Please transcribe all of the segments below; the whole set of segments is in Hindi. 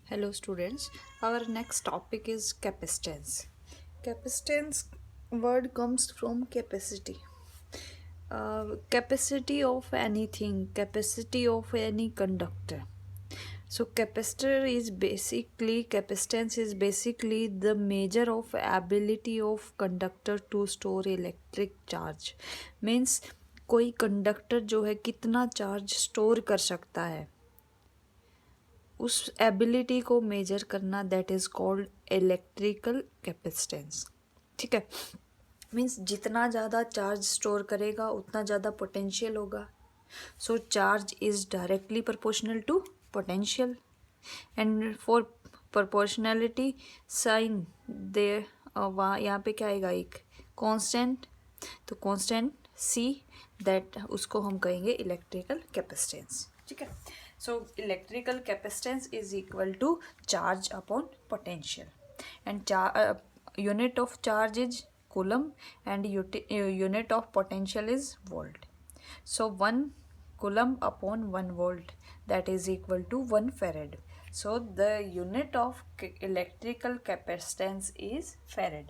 Hello students, our next topic is capacitance. Capacitance word comes from capacity. Capacity of anything, capacity of any conductor. So capacitance is basically the measure of ability of conductor to store electric charge. Means कोई कंडक्टर जो है कितना चार्ज स्टोर कर सकता है, उस एबिलिटी को मेजर करना, that is called electrical capacitance. ठीक है, मीन्स जितना ज़्यादा चार्ज स्टोर करेगा उतना ज़्यादा पोटेंशियल होगा। So charge is directly proportional to potential and for proportionality sign दे वहाँ यहाँ पे क्या आएगा, एक कांस्टेंट। तो कांस्टेंट सी, दैट उसको हम कहेंगे इलेक्ट्रिकल कैपेसिटेंस। ठीक है, so electrical capacitance is equal to charge upon potential and unit of charge is coulomb and unit of potential is volt. So 1 coulomb upon 1 volt, that is equal to 1 farad. So the unit of electrical capacitance is farad.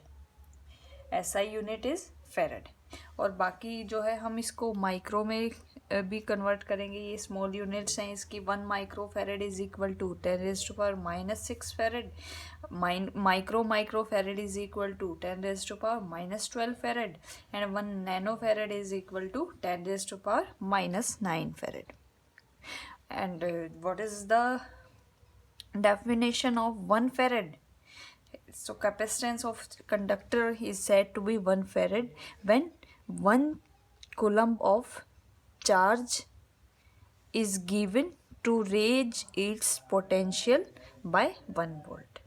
SI unit is farad. और बाकी जो है हम इसको माइक्रो में भी कन्वर्ट करेंगे। ये स्मॉल यूनिट्स हैं इसकी। 1 micro farad is equal to 10⁻⁻6 farad. Micro farad is equal to 10⁻12 farad and 1 nano farad is equal to 10⁻9 farad. And what is the definition of 1 farad? So capacitance of conductor is said to be 1 farad when 1 coulomb of charge is given to raise its potential by 1 volt.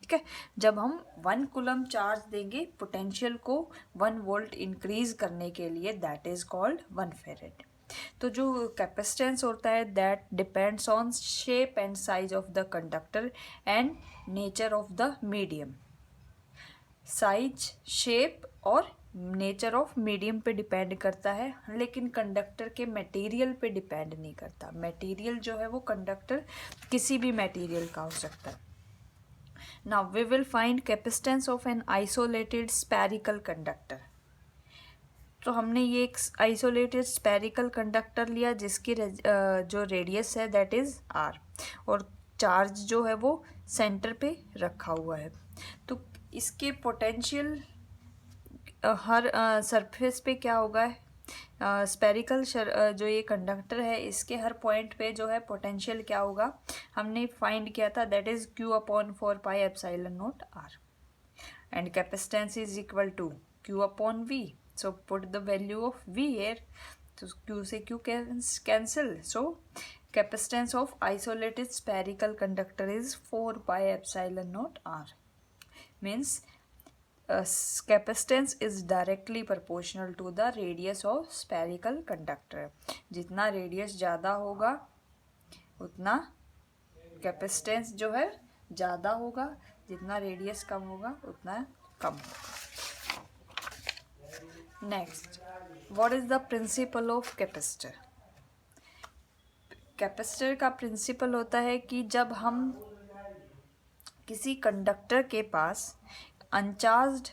ठीक है, जब हम 1 कूलम चार्ज देंगे पोटेंशियल को 1 वोल्ट इंक्रीज करने के लिए, दैट इज कॉल्ड 1 फेरेड। तो जो कैपेसिटेंस होता है that depends on shape and size of the conductor and nature of the medium. Size, shape और नेचर ऑफ मीडियम पे डिपेंड करता है, लेकिन कंडक्टर के मटेरियल पे डिपेंड नहीं करता। मटेरियल जो है वो कंडक्टर किसी भी मटेरियल का हो सकता है। Now we will find capacitance of an isolated spherical conductor. तो हमने ये एक आइसोलेटेड स्फेरिकल कंडक्टर लिया जिसकी जो रेडियस है दैट इज़ आर, और चार्ज जो है वो सेंटर पे रखा हुआ है। तो इसके पोटेंशियल हर सरफेस पे क्या होगा, स्फेरिकल जो ये कंडक्टर है इसके हर पॉइंट पे जो है पोटेंशियल क्या होगा, हमने फाइंड किया था, that is Q/4πε0r and capacitance is equal to Q/V। So put the value of V here. So Q से Q cancel. So capacitance of isolated spherical conductor is 4πε0r. Means capacitance is directly proportional to the radius of spherical conductor. जितना रेडियस ज़्यादा होगा उतना कैपेसिटेंस जो है ज़्यादा होगा, जितना रेडियस कम होगा उतना कम होगा। Next, what is the principle of capacitor? Capacitor का प्रिंसिपल होता है कि जब हम किसी कंडक्टर के पास अनचार्ज्ड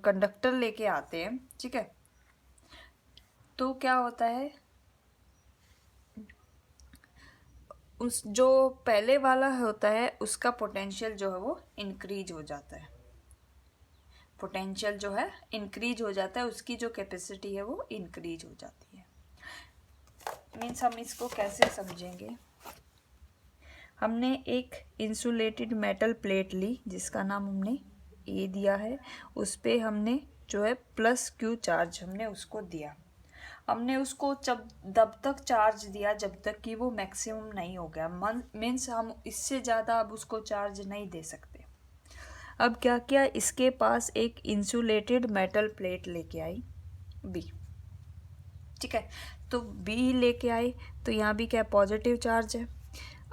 कंडक्टर लेके आते हैं, ठीक है, तो क्या होता है, उस जो पहले वाला होता है उसका पोटेंशियल जो है वो इंक्रीज हो जाता है। पोटेंशियल जो है इंक्रीज हो जाता है, उसकी जो कैपेसिटी है वो इंक्रीज हो जाती है। मीन्स हम इसको कैसे समझेंगे, हमने एक इंसुलेटेड मेटल प्लेट ली जिसका नाम हमने ए दिया है, उस पर हमने जो है +Q चार्ज हमने उसको दिया। हमने उसको जब तक चार्ज दिया जब तक कि वो मैक्सिमम नहीं हो गया, मीन्स हम इससे ज़्यादा अब उसको चार्ज नहीं दे सकते। अब क्या किया, इसके पास एक इंसुलेटेड मेटल प्लेट लेके आई बी, ठीक है, तो बी लेके आई तो यहाँ भी क्या पॉजिटिव चार्ज है।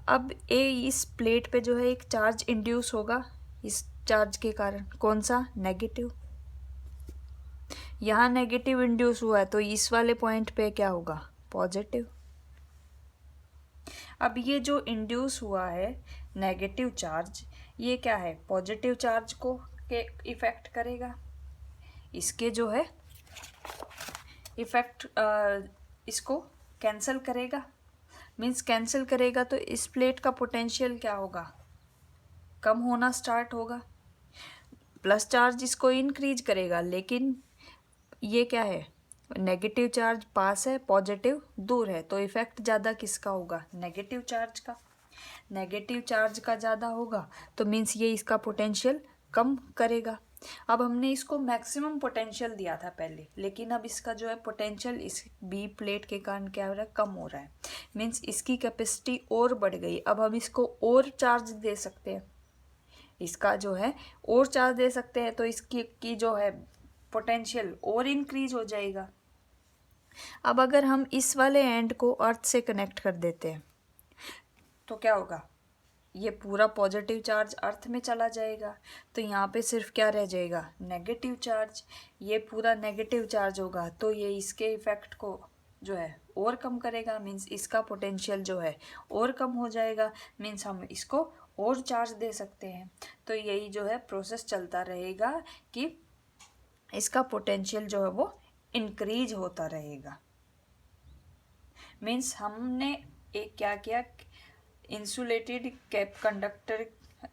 अब ए इस प्लेट पे जो है एक चार्ज इंड्यूस होगा इस चार्ज के कारण, कौन सा, नेगेटिव। यहाँ नेगेटिव इंड्यूस हुआ है तो इस वाले पॉइंट पे क्या होगा, पॉजिटिव। अब ये जो इंड्यूस हुआ है नेगेटिव चार्ज, ये क्या है, पॉजिटिव चार्ज को के इफेक्ट करेगा, इसके जो है इफेक्ट इसको कैंसिल करेगा, मीन्स कैंसिल करेगा तो इस प्लेट का पोटेंशियल क्या होगा, कम होना स्टार्ट होगा। प्लस चार्ज इसको इंक्रीज करेगा, लेकिन ये क्या है, नेगेटिव चार्ज पास है, पॉजिटिव दूर है, तो इफेक्ट ज़्यादा किसका होगा, नेगेटिव चार्ज का। नेगेटिव चार्ज का ज़्यादा होगा तो मीन्स ये इसका पोटेंशियल कम करेगा। अब हमने इसको मैक्सिमम पोटेंशियल दिया था पहले, लेकिन अब इसका जो है पोटेंशियल इस बी प्लेट के कारण क्या हो रहा है, कम हो रहा है, मीन्स इसकी कैपेसिटी और बढ़ गई। अब हम इसको और चार्ज दे सकते हैं, इसका जो है और चार्ज दे सकते हैं, तो इसकी की जो है पोटेंशियल और इंक्रीज हो जाएगा। अब अगर हम इस वाले एंड को अर्थ से कनेक्ट कर देते हैं तो क्या होगा, ये पूरा पॉजिटिव चार्ज अर्थ में चला जाएगा, तो यहाँ पे सिर्फ क्या रह जाएगा, नेगेटिव चार्ज। ये पूरा नेगेटिव चार्ज होगा तो ये इसके इफेक्ट को जो है और कम करेगा, मीन्स इसका पोटेंशियल जो है और कम हो जाएगा, मीन्स हम इसको और चार्ज दे सकते हैं। तो यही जो है प्रोसेस चलता रहेगा कि इसका पोटेंशियल जो है वो इंक्रीज होता रहेगा। मीन्स हमने एक क्या किया, इंसुलेटेड कैप कंडक्टर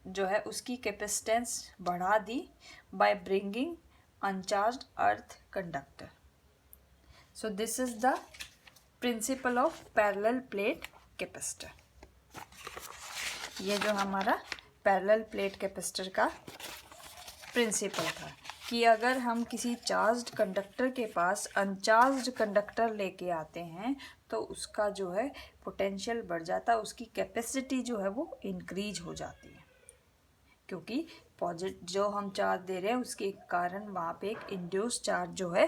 जो है उसकी कैपेसिटेंस बढ़ा दी by bringing uncharged earth conductor. So this is the principle of parallel plate capacitor. ये जो हमारा पैरेलल प्लेट कैपेसिटर का प्रिंसिपल था कि अगर हम किसी चार्ज्ड कंडक्टर के पास अनचार्ज्ड कंडक्टर लेके आते हैं तो उसका जो है पोटेंशियल बढ़ जाता है, उसकी कैपेसिटी जो है वो इंक्रीज हो जाती है, क्योंकि जो हम चार्ज दे रहे हैं उसके कारण वहाँ पे एक इंड्यूस चार्ज जो है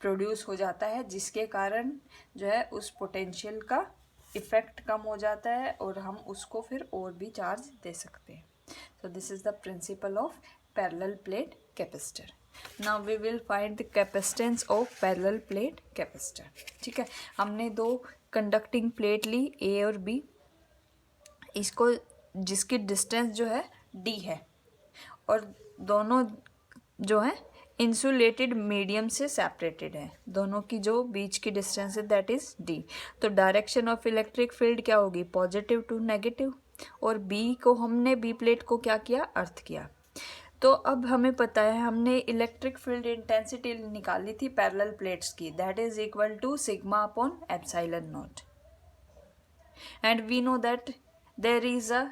प्रोड्यूस हो जाता है, जिसके कारण जो है उस पोटेंशियल का इफेक्ट कम हो जाता है और हम उसको फिर और भी चार्ज दे सकते हैं। So this is the principle of parallel plate capacitor. Now we will find the capacitance of parallel plate capacitor. ठीक है, हमने दो कंडक्टिंग प्लेट ली A और B, इसको जिसकी डिस्टेंस जो है D है और दोनों जो है इंसुलेटेड मीडियम से सेपरेटेड है, दोनों की जो बीच की डिस्टेंस है दैट इज D। तो डायरेक्शन ऑफ इलेक्ट्रिक फील्ड क्या होगी, पॉजिटिव टू नेगेटिव, और B को हमने B प्लेट को क्या किया, अर्थ किया। तो अब हमें पता है हमने इलेक्ट्रिक फील्ड इंटेंसिटी निकाली थी पैरेलल प्लेट्स की, that is equal to sigma upon epsilon naught, and we know that there is a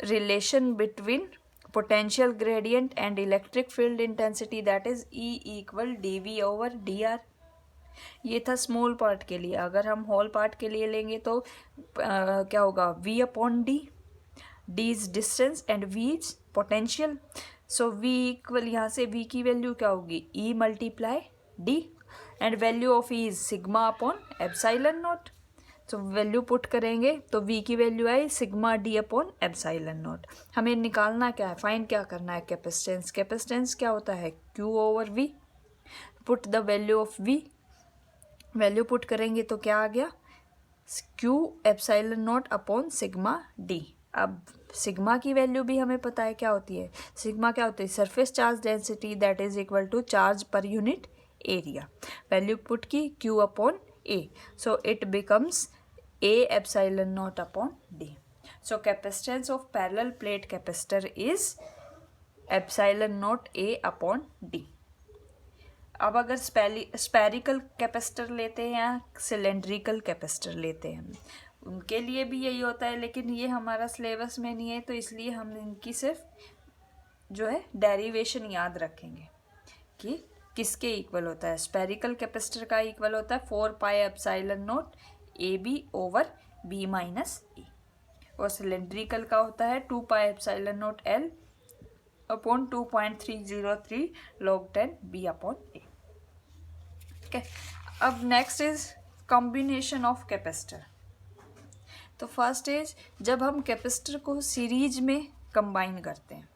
relation between potential gradient and electric field intensity, that is E equal dV over dr। ये था स्मॉल पार्ट के लिए। अगर हम होल पार्ट के लिए लेंगे तो क्या होगा, V upon D, D is distance and V is potential. So V equal, यहाँ से V की वैल्यू क्या होगी, E multiply D, and value of E is sigma upon epsilon not. तो वैल्यू पुट करेंगे तो V की value I sigma D upon epsilon not. हमें निकालना क्या है, फाइंड क्या करना है, कैपेसिटेंस। कैपेसिटेंस क्या होता है, Q over V। Put the value of V, value put करेंगे तो क्या आ गया, Q epsilon not upon sigma D। अब सिग्मा की वैल्यू भी हमें पता है क्या होती है, सिग्मा क्या होती है, surface charge density, that is equal to charge per unit area. Value put की Q upon A, so it becomes A epsilon naught upon D. So capacitance of parallel plate capacitor is epsilon naught A upon D. अब अगर स्पेरिकल कैपेसिटर लेते हैं या सिलेंड्रिकल कैपेसिटर लेते हैं, उनके लिए भी यही होता है, लेकिन ये हमारा सिलेबस में नहीं है, तो इसलिए हम इनकी सिर्फ जो है डेरिवेशन याद रखेंगे कि किसके इक्वल होता है। स्पेरिकल कैपेसिटर का इक्वल होता है 4 pi epsilon naught A B over B minus A, और सिलेंड्रिकल का होता है 2 pi epsilon naught L upon 2.303 log 10 B upon A. ठीक है, अब next is combination of capacitor. तो फर्स्ट इज जब हम कैपेसिटर को सीरीज में कंबाइन करते हैं,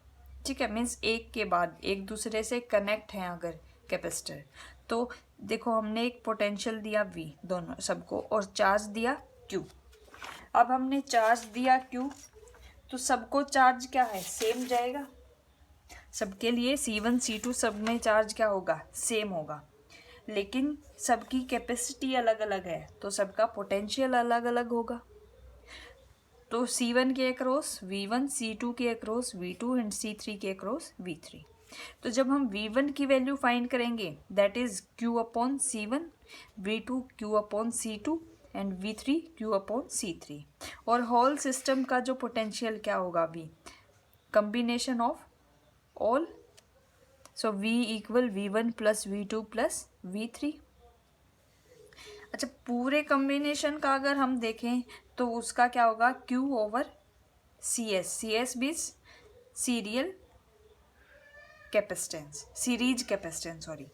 ठीक है, मीन्स एक के बाद एक दूसरे से कनेक्ट हैं अगर कैपेसिटर, तो देखो हमने एक पोटेंशियल दिया V दोनों सबको और चार्ज दिया Q। अब हमने चार्ज दिया Q तो सबको चार्ज क्या है, सेम जाएगा। सबके लिए C1 C2 सब में चार्ज क्या होगा, सेम होगा। लेकिन सबकी कैपेसिटी अलग अलग है तो सबका पोटेंशियल अलग अलग होगा। तो C1 के अक्रॉस V1, C2 के अक्रॉस V2 एंड C3 के अक्रॉस V3। तो जब हम V1 की वैल्यू फाइंड करेंगे that is Q upon C1, V2 Q upon C2 and V3 Q upon C3। और होल सिस्टम का जो पोटेंशियल क्या होगा, V combination of all, so V equal V1 plus V2 plus V3। अच्छा, पूरे कम्बिनेशन का अगर हम देखें तो उसका क्या होगा, Q ओवर CS बीज serial capacitance, series capacitance sorry.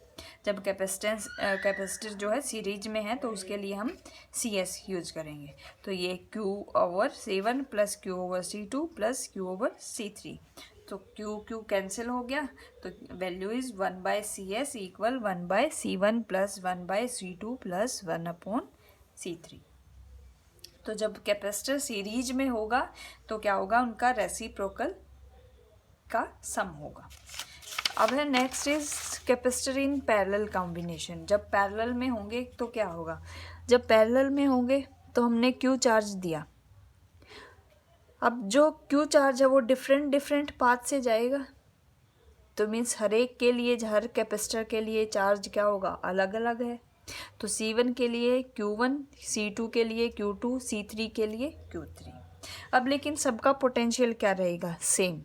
जब कैपेसिटर जो है सीरीज में है तो उसके लिए हम CS यूज करेंगे। तो ये Q over C1 plus Q over C2 plus Q over C3। तो Q कैंसिल हो गया तो value is 1/CS equal 1/C1 plus 1/C2 plus 1/C3। तो जब कैपेसिटर सीरीज में होगा तो क्या होगा, उनका रेसिप्रोकल का सम होगा। अब है next is capacitor in parallel combination. जब पैरेलल में होंगे तो क्या होगा, जब पैरेलल में होंगे तो हमने Q चार्ज दिया। अब जो Q चार्ज है वो डिफरेंट पाथ से जाएगा, तो मीन्स हर एक के लिए, हर कैपेसिटर के लिए चार्ज क्या होगा, अलग अलग है। तो C1 के लिए Q1, C2 के लिए Q2, C3 के लिए Q3। अब लेकिन सबका पोटेंशियल क्या रहेगा, सेम,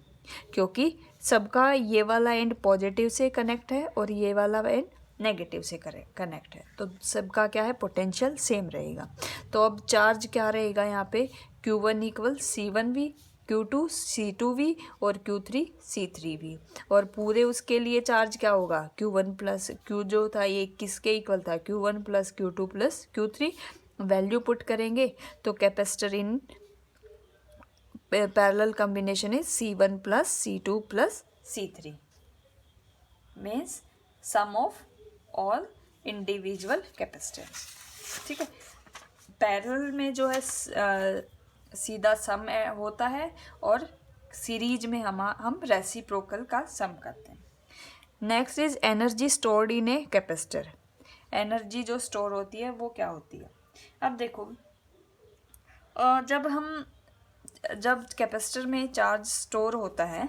क्योंकि सबका ये वाला एंड पॉजिटिव से कनेक्ट है और ये वाला एंड नेगेटिव से कनेक्ट है, तो सबका क्या है, पोटेंशियल सेम रहेगा। तो अब चार्ज क्या रहेगा यहाँ पे, Q1 equal C1V, Q2 C2V और Q3 C3V। और पूरे उसके लिए चार्ज क्या होगा, Q1 प्लस Q जो था ये किसके इक्वल था, Q1 plus Q2 plus Q3। Value put करेंगे तो capacitor in parallel combination is C1 plus C2 plus C3 means sum of all individual capacitance. ठीक है, पैरेलल में जो है सीधा सम होता है और सीरीज में हम रेसिप्रोकल का सम करते हैं। Next is energy stored in a capacitor. Energy जो स्टोर होती है वो क्या होती है, अब देखो जब कैपेसिटर में चार्ज स्टोर होता है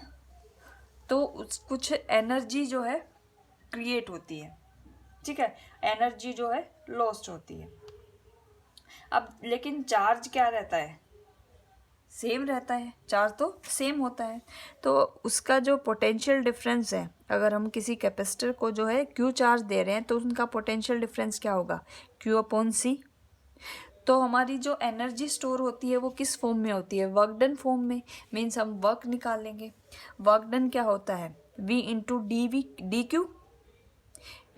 तो कुछ एनर्जी जो है क्रिएट होती है, ठीक है, एनर्जी जो है लॉस्ट होती है। अब लेकिन चार्ज क्या रहता है, सेम रहता है, चार्ज तो सेम होता है। तो उसका जो पोटेंशियल डिफरेंस है, अगर हम किसी कैपेसिटर को जो है Q चार्ज दे रहे हैं तो उनका पोटेंशियल डिफरेंस क्या होगा, Q अपॉन C। तो हमारी जो एनर्जी स्टोर होती है वो किस फॉर्म में होती है, वर्क डन फॉर्म में। मीन्स हम वर्क निकालेंगे, वर्क डन क्या होता है, V into D Q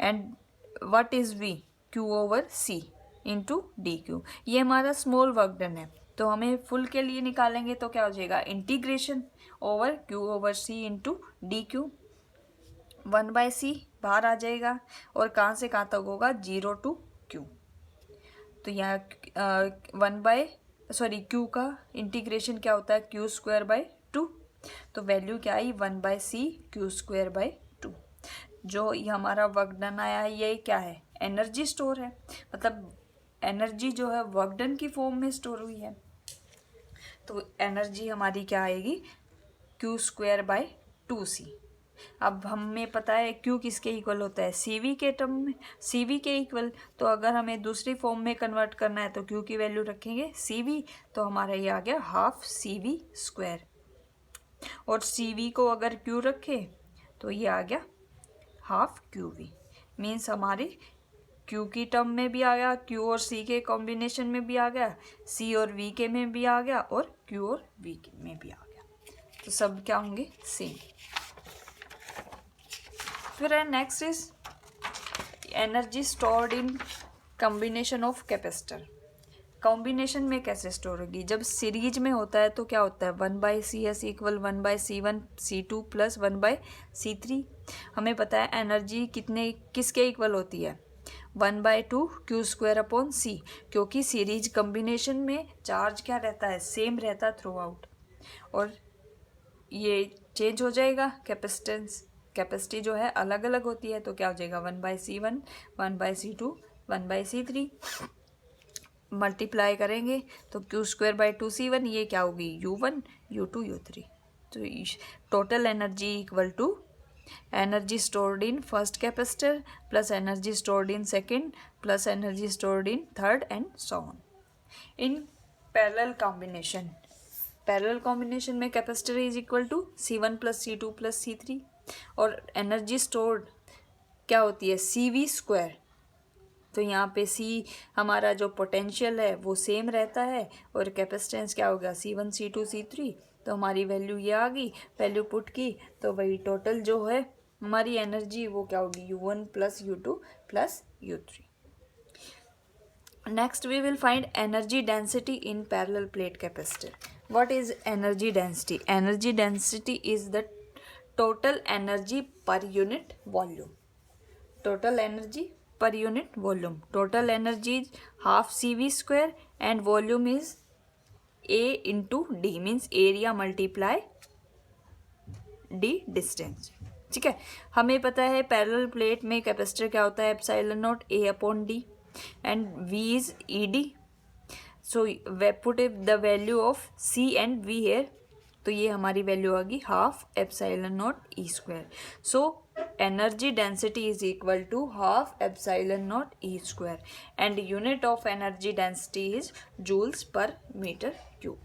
and what is V, Q over C into D Q. ये हमारा स्मॉल वर्क डन है। तो हमें फुल के लिए निकालेंगे तो क्या हो जाएगा, integration over Q over C into D Q. 1/C बाहर आ जाएगा और कहाँ से कहाँ तक होगा, 0 टू Q। तो यहाँ Q का इंटीग्रेशन क्या होता है, Q²/2। तो वैल्यू क्या आई, 1/C Q²/2। जो ये हमारा वर्क डन आया है ये क्या है, एनर्जी स्टोर है, मतलब एनर्जी जो है वर्क डन की फॉर्म में स्टोर हुई है। तो एनर्जी हमारी क्या आएगी, Q²/2C। अब हमें पता है Q किसके इक्वल होता है, CV के टर्म में, CV के इक्वल। तो अगर हमें दूसरी फॉर्म में कन्वर्ट करना है तो Q की वैल्यू रखेंगे CV। तो हमारा ये आ गया हाफ CV²। और CV को अगर Q रखे तो ये आ गया हाफ QV। मीन्स हमारी Q की टर्म में भी आ गया, Q और C के कॉम्बिनेशन में भी आ गया, C और V के में भी आ गया और Q और V के में भी आ गया। तो सब क्या होंगे, सेम। फिर है next is energy stored in combination of capacitor. Combination में कैसे स्टोर होगी, जब सीरीज में होता है तो क्या होता है, 1/CS equal 1/C1 C2 plus 1/C3। हमें पता है एनर्जी किसके इक्वल होती है, 1/2 क्यू स्क्वायर अपॉन सी, क्योंकि सीरीज कम्बिनेशन में चार्ज क्या रहता है, सेम रहता है थ्रू आउट, और ये चेंज हो जाएगा, कैपेसिटी जो है अलग अलग होती है, तो क्या हो जाएगा 1/C1, 1/C2, 1/C3 मल्टीप्लाई करेंगे तो क्यू स्क्वायर बाई 2C1, ये क्या होगी U1, U2, U3। तो total energy equal to energy stored in first capacitor plus energy stored in second plus energy stored in third and so on. In parallel combination में capacitor is equal to C1 plus C2 plus C3, और एनर्जी स्टोर्ड क्या होती है CV स्क्वायर। तो यहाँ पे C हमारा जो पोटेंशियल है वो सेम रहता है, और कैपेसिटेंस क्या होगा C1 C2 C3, तो हमारी वैल्यू ये आ गई, वैल्यू पुट की तो वही टोटल जो है हमारी एनर्जी वो क्या होगी U1 plus U2 plus U3। Next we will find energy density in parallel plate capacitor. What is energy density? Energy density is the total energy per unit volume. Total energy per unit volume. Total energy is half CV square and volume is A into D, means area multiply D distance. ठीक है, हमें पता है पैरेलल प्लेट में कैपेसिटर क्या होता है, epsilon not A upon D and V is ED. So put the value of C and V here, तो ये हमारी वैल्यू आ गई half epsilon naught E square. So energy density is equal to half epsilon naught E square and unit of energy density is joules per metre cube.